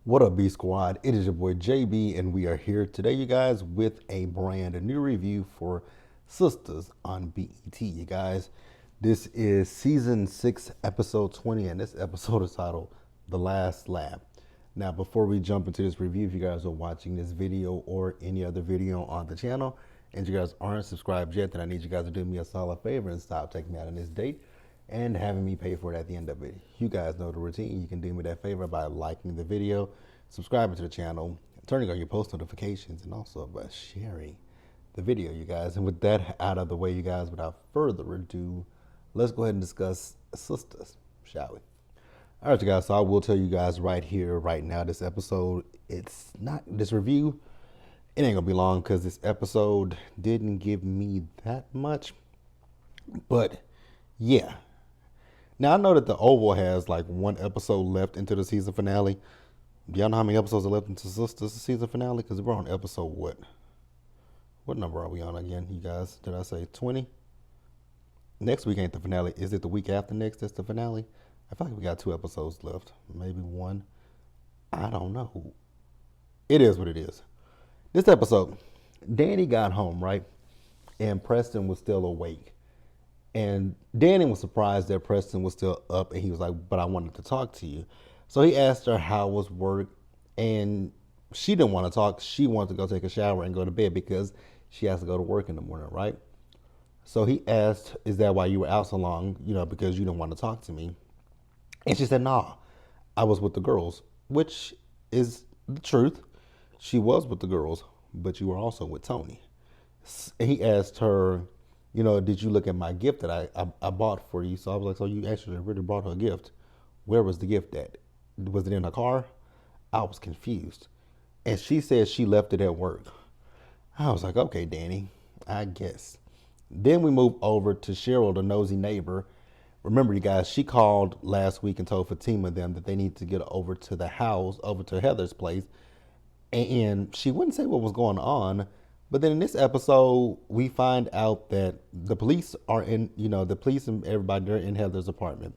What up, B Squad? It is your boy JB, and we are here today, you guys, with a brand new review for Sistas on BET, you guys. This is season 6, episode 20, and this episode is titled The Last Lap. Now, before we jump into this review, if you guys are watching this video or any other video on the channel, and you guys aren't subscribed yet, then I need you guys to do me a solid favor and stop taking me out on this date and having me pay for it at the end of it. You guys know the routine. You can do me that favor by liking the video, subscribing to the channel, turning on your post notifications, and also by sharing the video, you guys. And with that out of the way, you guys, without further ado, let's go ahead and discuss Sistas, shall we? All right, you guys, so I will tell you guys right here, right now, this episode, this review, it ain't gonna be long because this episode didn't give me that much, but yeah. Now, I know that the Oval has like one episode left into the season finale. Do y'all know how many episodes are left into Sistas season finale? Because we're on episode what? What number are we on again, you guys? Did I say 20? Next week ain't the finale. Is it the week after next that's the finale? I feel like we got 2 episodes left. Maybe 1. I don't know. It is what it is. This episode, Danny got home, right? And Preston was still awake. And Danny was surprised that Preston was still up, and he was like, but I wanted to talk to you. So he asked her how was work, and she didn't want to talk. She wanted to go take a shower and go to bed because she has to go to work in the morning, right? So he asked, is that why you were out so long, because you didn't want to talk to me? And she said, nah, I was with the girls, which is the truth. She was with the girls, but you were also with Tony. He asked her, did you look at my gift that I bought for you? So I was like, so you actually really brought her a gift. Where was the gift at? Was it in her car? I was confused. And she said she left it at work. I was like, okay, Danny, I guess. Then we move over to Cheryl, the nosy neighbor. Remember, you guys, she called last week and told Fatima them that they need to get over to the house, over to Heather's place. And she wouldn't say what was going on. But then in this episode, we find out that the police are the police and everybody are in Heather's apartment.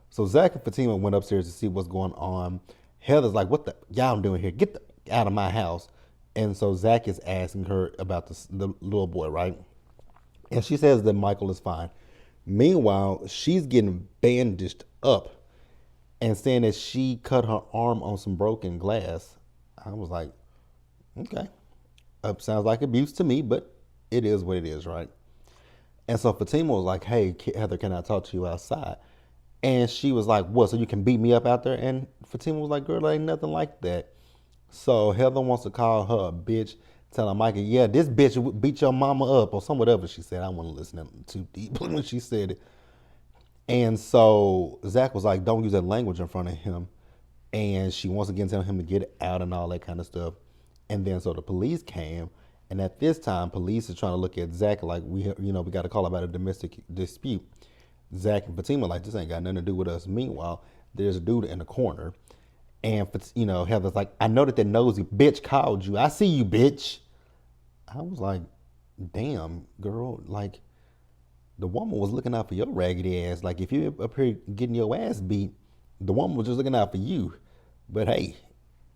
So Zach and Fatima went upstairs to see what's going on. Heather's like, what the y'all doing here? Get out of my house. And so Zach is asking her about the little boy, right? And she says that Michael is fine. Meanwhile, she's getting bandaged up and saying that she cut her arm on some broken glass. I was like, okay. Sounds like abuse to me, but it is what it is, right? And so Fatima was like, hey, Heather, can I talk to you outside? And she was like, what, so you can beat me up out there? And Fatima was like, girl, there ain't nothing like that. So Heather wants to call her a bitch, telling Micah, yeah, this bitch beat your mama up, or some whatever she said. I don't want to listen too deeply when she said it. And so Zach was like, don't use that language in front of him. And she once again telling him to get out and all that kind of stuff. And then so the police came, and at this time, police is trying to look at Zach like we got to call about a domestic dispute. Zach and Fatima like, this ain't got nothing to do with us. Meanwhile, there's a dude in the corner, and Heather's like, I know that nosy bitch called you. I see you, bitch. I was like, damn, girl, like the woman was looking out for your raggedy ass. Like if you up here getting your ass beat, the woman was just looking out for you. But hey,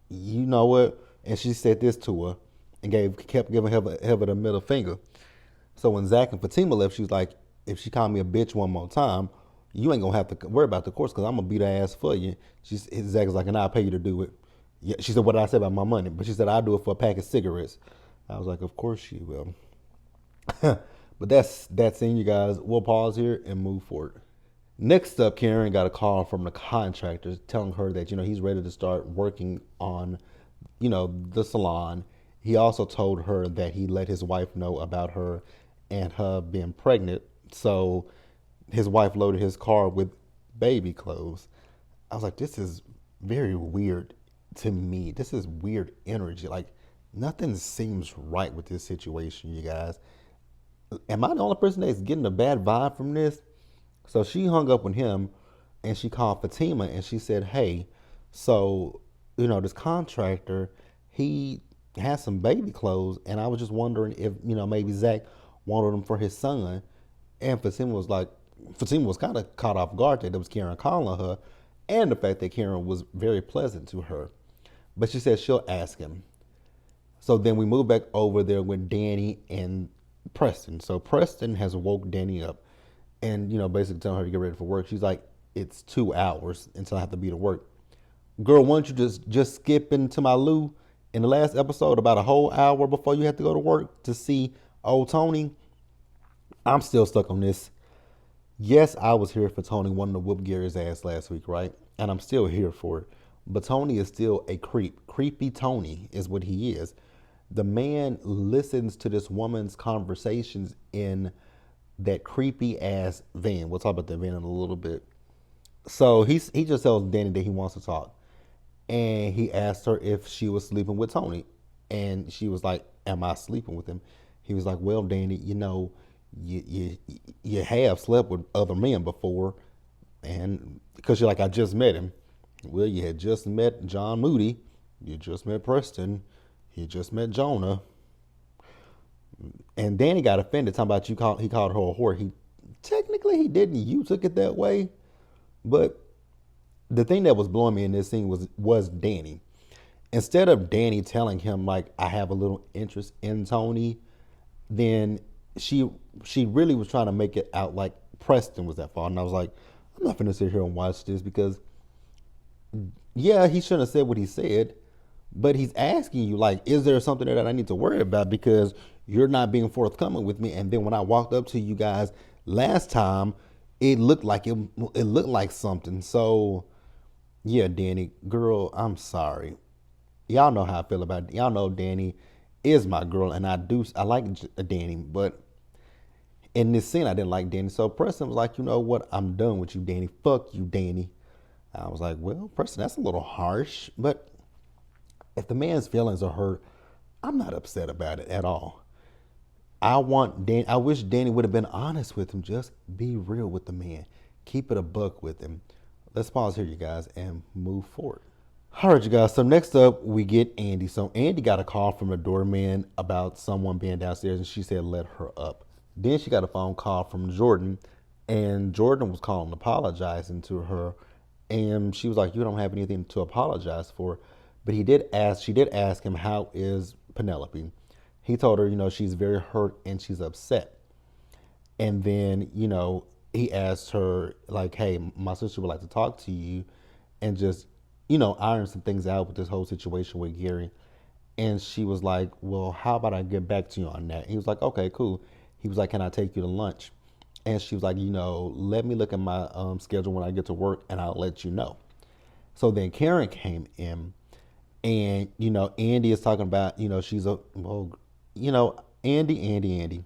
you know what? And she said this to her and kept giving Heather the middle finger. So when Zach and Fatima left, she was like, if she called me a bitch one more time, you ain't gonna have to worry about the course because I'm gonna beat her ass for you. Zach was like, and I'll pay you to do it. Yeah, she said, what did I say about my money? But she said, I'll do it for a pack of cigarettes. I was like, of course she will. But that's in, you guys. We'll pause here and move forward. Next up, Karen got a call from the contractor telling her that, he's ready to start working on the salon. He also told her that he let his wife know about her and her being pregnant. So his wife loaded his car with baby clothes. I was like, this is very weird to me. This is weird energy. Like nothing seems right with this situation, you guys. Am I the only person that's getting a bad vibe from this? So she hung up with him and she called Fatima and she said, hey, so this contractor, he has some baby clothes, and I was just wondering if, maybe Zach wanted them for his son. And Fatima was kind of caught off guard that it was Karen calling her, and the fact that Karen was very pleasant to her. but she said she'll ask him. So then we move back over there with Danny and Preston. So Preston has woke Danny up and, basically telling her to get ready for work. She's like, it's 2 hours until I have to be to work. Girl, why don't you just skip into my loo in the last episode about a whole hour before you have to go to work to see old Tony? I'm still stuck on this. Yes, I was here for Tony wanting to whoop Gary's ass last week, right? And I'm still here for it. But Tony is still a creep. Creepy Tony is what he is. The man listens to this woman's conversations in that creepy ass van. We'll talk about that van in a little bit. So he just tells Danny that he wants to talk. And he asked her if she was sleeping with Tony. And she was like, am I sleeping with him? He was like, well, Danny, you have slept with other men before. And because you're like, I just met him. Well, you had just met John Moody. You just met Preston. You just met Jonah. And Danny got offended talking about he called her a whore. Technically he didn't. You took it that way. But the thing that was blowing me in this scene was Danny. Instead of Danny telling him like I have a little interest in Tony, then she really was trying to make it out like Preston was at fault. And I was like, I'm not gonna sit here and watch this because yeah, he shouldn't have said what he said, but he's asking you like, is there something that I need to worry about because you're not being forthcoming with me? And then when I walked up to you guys last time, it looked like something. So yeah, Danny, girl, I'm sorry. Y'all know how I feel about it. Y'all know Danny is my girl, and I like Danny, but in this scene I didn't like Danny. So Preston was like, you know what? I'm done with you, Danny. Fuck you, Danny. I was like, well, Preston, that's a little harsh, but if the man's feelings are hurt, I'm not upset about it at all. I wish Danny would have been honest with him. Just be real with the man. Keep it a buck with him. Let's pause here, you guys, and move forward. All right, you guys. So next up, we get Andy. So Andy got a call from the doorman about someone being downstairs, and she said, let her up. Then she got a phone call from Jordan, and Jordan was calling, apologizing to her. And she was like, you don't have anything to apologize for. But she did ask him, how is Penelope? He told her, she's very hurt and she's upset. And then, he asked her, like, hey, my sister would like to talk to you and just, iron some things out with this whole situation with Gary. And she was like, well, how about I get back to you on that? And he was like, okay, cool. He was like, can I take you to lunch? And she was like, let me look at my schedule when I get to work and I'll let you know. So then Karen came in and, Andy is talking about, she's Andy,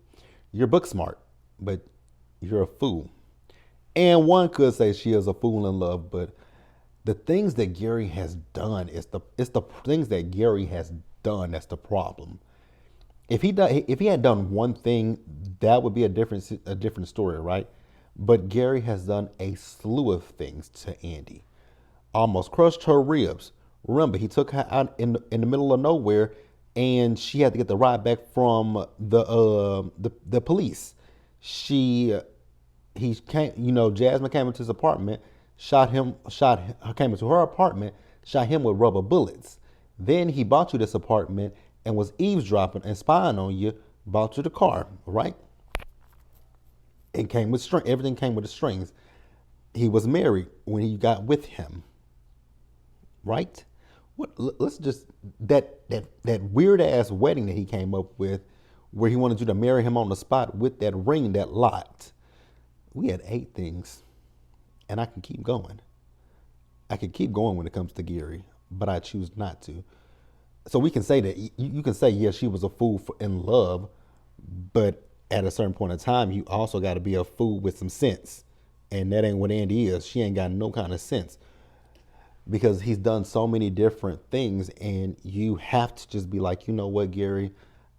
you're book smart, but you're a fool. And one could say she is a fool in love, but the things that Gary has done it's the things that Gary has done that's the problem. If he had done one thing, that would be a different story, right? But Gary has done a slew of things to Andy. Almost crushed her ribs. Remember, he took her out in the middle of nowhere, and she had to get the ride back from the police. Jasmine came into his apartment, came into her apartment, shot him with rubber bullets. Then he bought you this apartment and was eavesdropping and spying on you, bought you the car, right? It came with string. Everything came with the strings. He was married when he got with him, right? Let's just that weird ass wedding that he came up with, where he wanted you to marry him on the spot with that ring that locked. We had 8 things, and I can keep going. I can keep going when it comes to Gary, but I choose not to. So we can say that you can say, yeah, she was a fool in love, but at a certain point in time, you also got to be a fool with some sense. And that ain't what Andy is. She ain't got no kind of sense because he's done so many different things. And you have to just be like, you know what, Gary,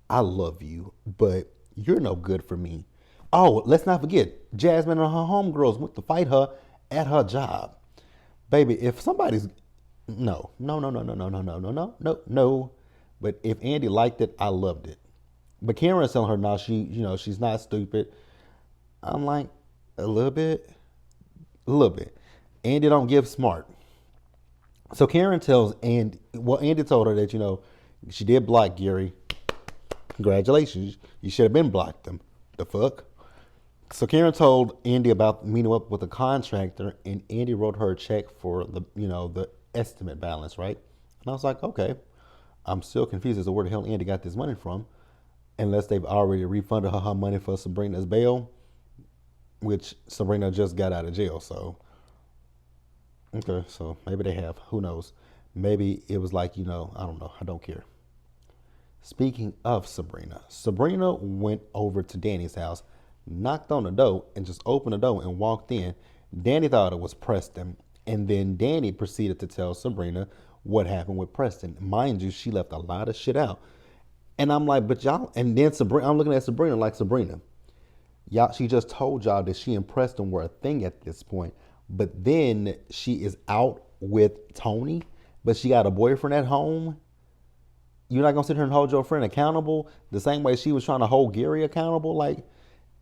I love you, but you're no good for me. Oh, let's not forget, Jasmine and her homegirls went to fight her at her job. Baby, if somebody's no. But if Andy liked it, I loved it. But Karen's telling her now she's not stupid. I'm like, a little bit. Andy don't give smart. So Karen tells Andy, well, Andy told her that, she did block Gary. Congratulations. You should have been blocked them. The fuck? So Karen told Andy about meeting up with a contractor, and Andy wrote her a check for the estimate balance, right? And I was like, okay. I'm still confused as to where the hell Andy got this money from, unless they've already refunded her money for Sabrina's bail, which Sabrina just got out of jail. So, okay, so maybe they have. Who knows? Maybe it was like, I don't know. I don't care. Speaking of Sabrina, Sabrina went over to Danny's house, knocked on the door, and just opened the door and walked in. Danny thought it was Preston, and then Danny proceeded to tell Sabrina what happened with Preston. Mind you, she left a lot of shit out. And I'm like, but y'all, and then Sabrina, I'm looking at Sabrina like, Sabrina, y'all, she just told y'all that she and Preston were a thing at this point. But then she is out with Tony, but she got a boyfriend at home. You're not gonna sit here and hold your friend accountable the same way she was trying to hold Gary accountable, like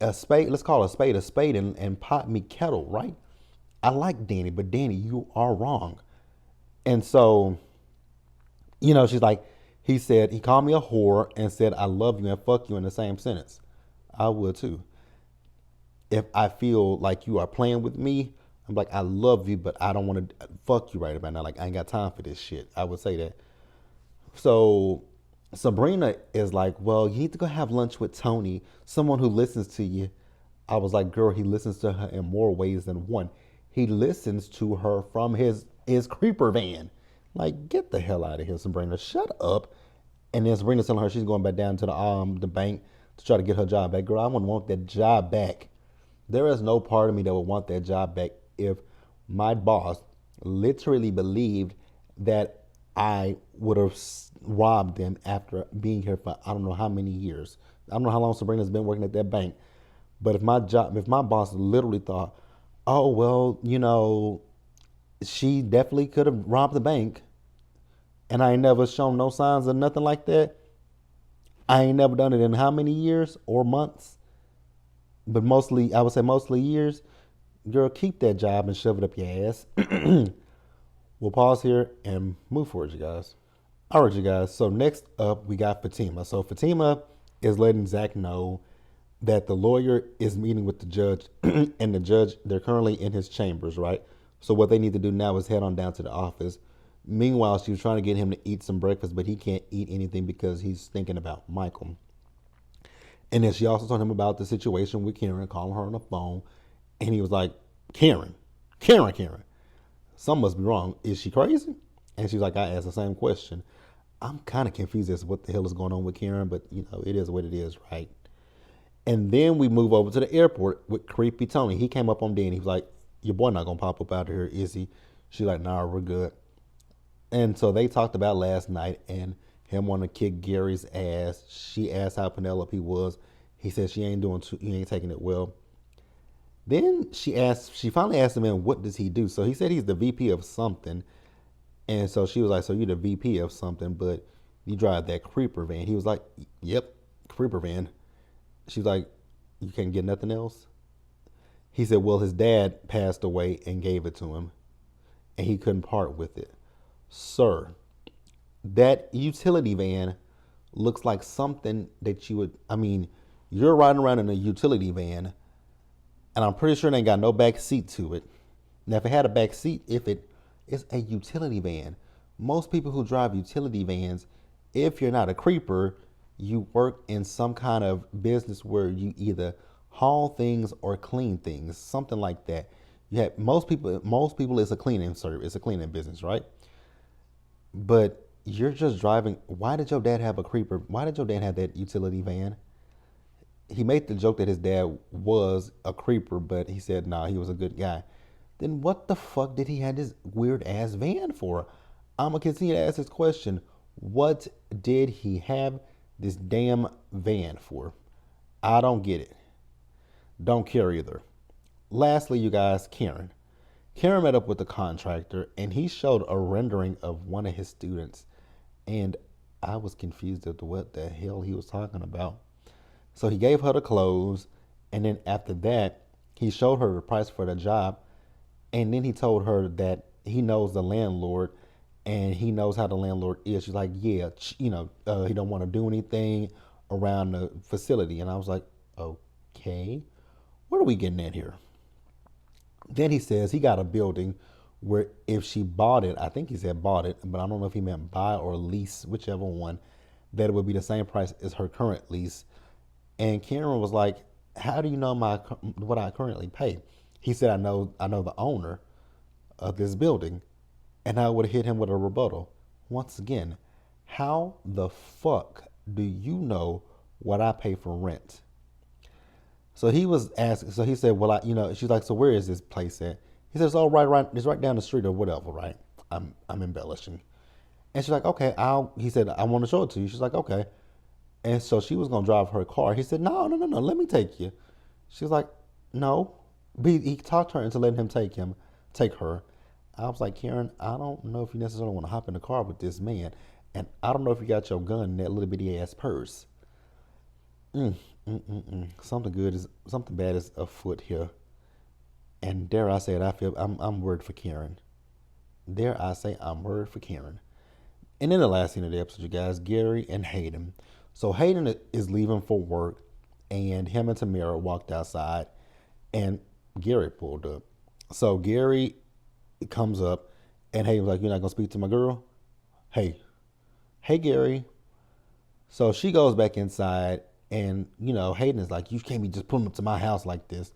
a spade. Let's call a spade, and pot me kettle, right? I like Danny, but Danny, you are wrong. And so, she's like, he called me a whore and said I love you and fuck you in the same sentence. I would too. If I feel like you are playing with me, I'm like, I love you, but I don't want to fuck you right about now. Like, I ain't got time for this shit. I would say that. So Sabrina is like, well, you need to go have lunch with Tony, someone who listens to you. I was like, girl, he listens to her in more ways than one. He listens to her from his creeper van. Like, get the hell out of here, Sabrina. Shut up. And then Sabrina's telling her she's going back down to the bank to try to get her job back. Girl, I wouldn't want that job back. There is no part of me that would want that job back if my boss literally believed that I would have robbed them after being here for I don't know how many years. I don't know how long Sabrina's been working at that bank. But if my boss literally thought, oh, well, she definitely could have robbed the bank, and I ain't never shown no signs of nothing like that. I ain't never done it in how many years or months? But mostly, I would say mostly years. Girl, keep that job and shove it up your ass. We'll pause here and move forward, you guys. All right, you guys. So next up, we got Fatima. So Fatima is letting Zach know that the lawyer is meeting with the judge, and the judge, they're currently in his chambers, right? So what they need to do now is head on down to the office. Meanwhile, she was trying to get him to eat some breakfast, but he can't eat anything because he's thinking about Michael. And then she also told him about the situation with Karen, calling her on the phone. And he was like, Karen. Something must be wrong. Is she crazy? And she's like, I asked the same question. I'm kind of confused as to what the hell is going on with Karen, but it is what it is, right? And then we move over to the airport with creepy Tony. He came up on Danny. He was like, your boy not going to pop up out of here, is he? She's like, nah, we're good. And so they talked about last night and him wanting to kick Gary's ass. She asked how Penelope was. He said he ain't taking it well. Then she finally asked him, what does he do? So he said he's the VP of something. And so she was like, so you're the VP of something, but you drive that creeper van. He was like, yep, creeper van. She was like, you can't get nothing else? He said, well, his dad passed away and gave it to him, and he couldn't part with it. Sir, that utility van looks like something that you're riding around in a utility van, and I'm pretty sure it ain't got no back seat to it. Now, if it had a back seat, it's a utility van. Most people who drive utility vans, if you're not a creeper, you work in some kind of business where you either haul things or clean things, something like that. You have most people it's a cleaning service, it's a cleaning business, right? But you're just driving. Why did your dad have a creeper? Why did your dad have that utility van? He made the joke that his dad was a creeper, but he said, nah, he was a good guy. Then what the fuck did he have this weird ass van for? I'm going to continue to ask this question. What did he have this damn van for? I don't get it. Don't care either. Lastly, you guys, Karen. Karen met up with the contractor and he showed a rendering of one of his students. And I was confused as to what the hell he was talking about. So he gave her the clothes, and then after that, he showed her the price for the job, and then he told her that he knows the landlord, and he knows how the landlord is. She's like, yeah, he don't want to do anything around the facility. And I was like, okay, what are we getting at here? Then he says he got a building where if she bought it, I think he said bought it, but I don't know if he meant buy or lease, whichever one, that it would be the same price as her current lease. And Karen was like, "How do you know what I currently pay?" He said, "I know the owner of this building," and I would have hit him with a rebuttal. Once again, how the fuck do you know what I pay for rent? So he was asking. So he said, "Well, she's like, so where is this place at?" He says, "Oh, right, it's right down the street or whatever, right?" I'm embellishing, and she's like, "Okay, I'll." He said, "I want to show it to you." She's like, "Okay," and so she was gonna drive her car. He said, "No, no, no, no, let me take you." She's like, "No," but he talked her into letting him take her. I was like, Karen, I don't know if you necessarily want to hop in the car with this man, and I don't know if you got your gun in that little bitty ass purse. Mm, something bad is afoot here. And dare I say it, I'm worried for Karen. Dare I say I'm worried for Karen. And then the last scene of the episode, you guys, Gary and Hayden. So Hayden is leaving for work, and him and Tamara walked outside, and Gary pulled up. So Gary comes up, and Hayden's like, "You're not gonna speak to my girl?" Hey, hey, Gary. So she goes back inside, and Hayden is like, "You can't be just pulling up to my house like this."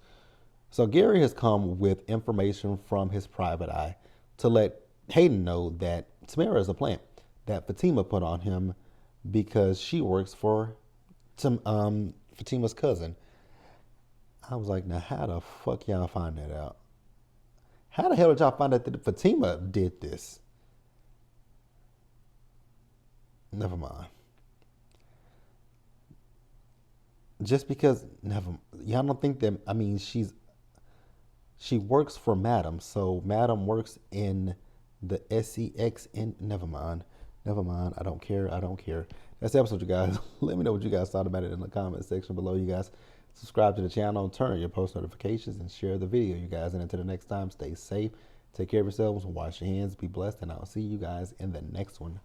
So Gary has come with information from his private eye to let Hayden know that Tamara is a plant that Fatima put on him because she works for Fatima's cousin. I was like, now how the fuck y'all find that out? How the hell did y'all find out that Fatima did this? Never mind. Just because, never, y'all don't think that, I mean, she works for Madam, so Madam works in the SEX. Never mind, never mind. I don't care. I don't care. That's the episode, you guys. Let me know what you guys thought about it in the comment section below. You guys, subscribe to the channel, turn on your post notifications, and share the video, you guys. And until the next time, stay safe, take care of yourselves, wash your hands, be blessed, and I'll see you guys in the next one.